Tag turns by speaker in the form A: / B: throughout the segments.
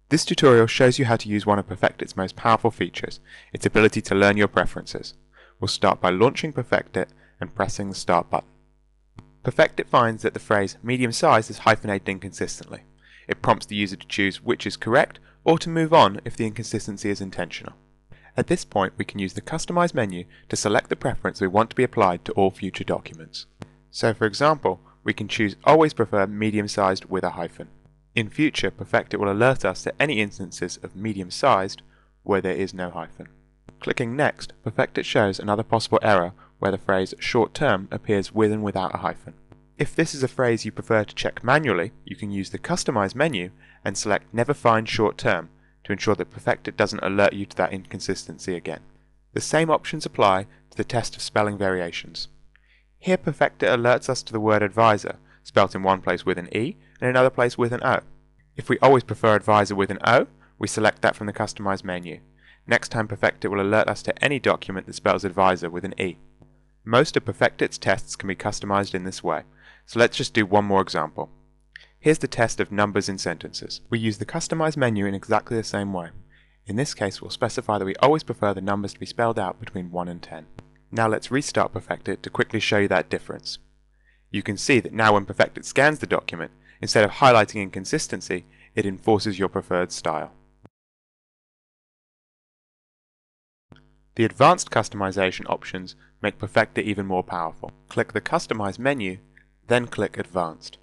A: This tutorial shows you how to use one of PerfectIt's most powerful features, its ability to learn your preferences. We'll start by launching PerfectIt and pressing the Start button. PerfectIt finds that the phrase medium-sized is hyphenated inconsistently. It prompts the user to choose which is correct or to move on if the inconsistency is intentional. At this point, we can use the Customize menu to select the preference we want to be applied to all future documents. So for example, we can choose Always Prefer Medium-Sized with a hyphen. In future, PerfectIt will alert us to any instances of medium-sized where there is no hyphen. Clicking Next, PerfectIt shows another possible error where the phrase short-term appears with and without a hyphen. If this is a phrase you prefer to check manually, you can use the Customize menu and select Never Find Short-Term to ensure that PerfectIt doesn't alert you to that inconsistency again. The same options apply to the test of spelling variations. Here PerfectIt alerts us to the word advisor, spelt in one place with an E and another place with an O. If we always prefer advisor with an O, we select that from the Customize menu. Next time PerfectIt will alert us to any document that spells advisor with an E. Most of PerfectIt's tests can be customized in this way, so let's just do one more example. Here's the test of numbers in sentences. We use the Customize menu in exactly the same way. In this case, we'll specify that we always prefer the numbers to be spelled out between 1 and 10. Now let's restart PerfectIt to quickly show you that difference. You can see that now when PerfectIt scans the document, instead of highlighting inconsistency, it enforces your preferred style. The advanced customization options make PerfectIt even more powerful. Click the Customize menu, then click Advanced.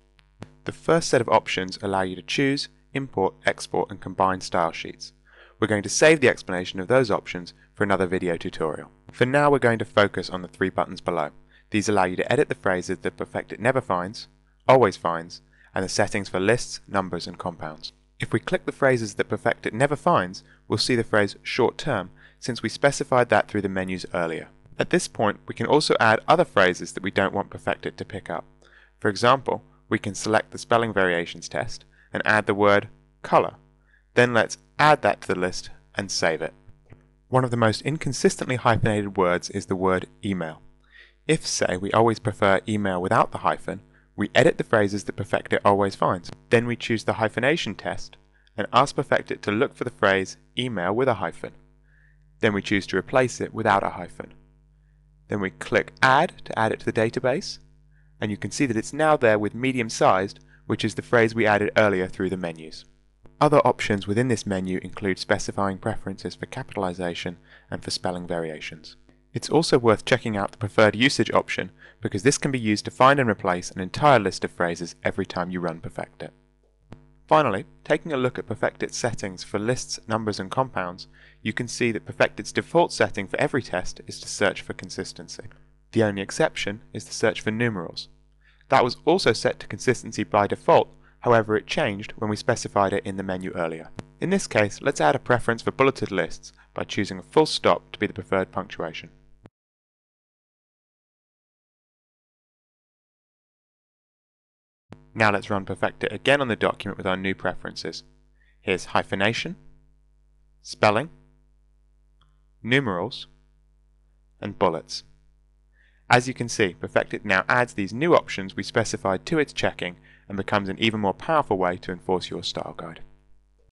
A: The first set of options allow you to choose, import, export and combine style sheets. We're going to save the explanation of those options for another video tutorial. For now, we're going to focus on the 3 buttons below. These allow you to edit the phrases that PerfectIt never finds, always finds, and the settings for lists, numbers and compounds. If we click the phrases that PerfectIt never finds, we'll see the phrase short term, since we specified that through the menus earlier. At this point, we can also add other phrases that we don't want PerfectIt to pick up. For example, we can select the spelling variations test and add the word color. Then let's add that to the list and save it. One of the most inconsistently hyphenated words is the word email. If, say, we always prefer email without the hyphen, we edit the phrases that PerfectIt always finds. Then we choose the hyphenation test and ask PerfectIt to look for the phrase email with a hyphen. Then we choose to replace it without a hyphen. Then we click Add to add it to the database, and you can see that it's now there with medium-sized, which is the phrase we added earlier through the menus. Other options within this menu include specifying preferences for capitalization and for spelling variations. It's also worth checking out the preferred usage option because this can be used to find and replace an entire list of phrases every time you run PerfectIt. Finally, taking a look at PerfectIt's settings for lists, numbers and compounds, you can see that PerfectIt's default setting for every test is to search for consistency. The only exception is to search for numerals. That was also set to consistency by default, however it changed when we specified it in the menu earlier. In this case, let's add a preference for bulleted lists by choosing a full stop to be the preferred punctuation. Now let's run PerfectIt again on the document with our new preferences. Here's hyphenation, spelling, numerals, and bullets. As you can see, PerfectIt now adds these new options we specified to its checking and becomes an even more powerful way to enforce your style guide.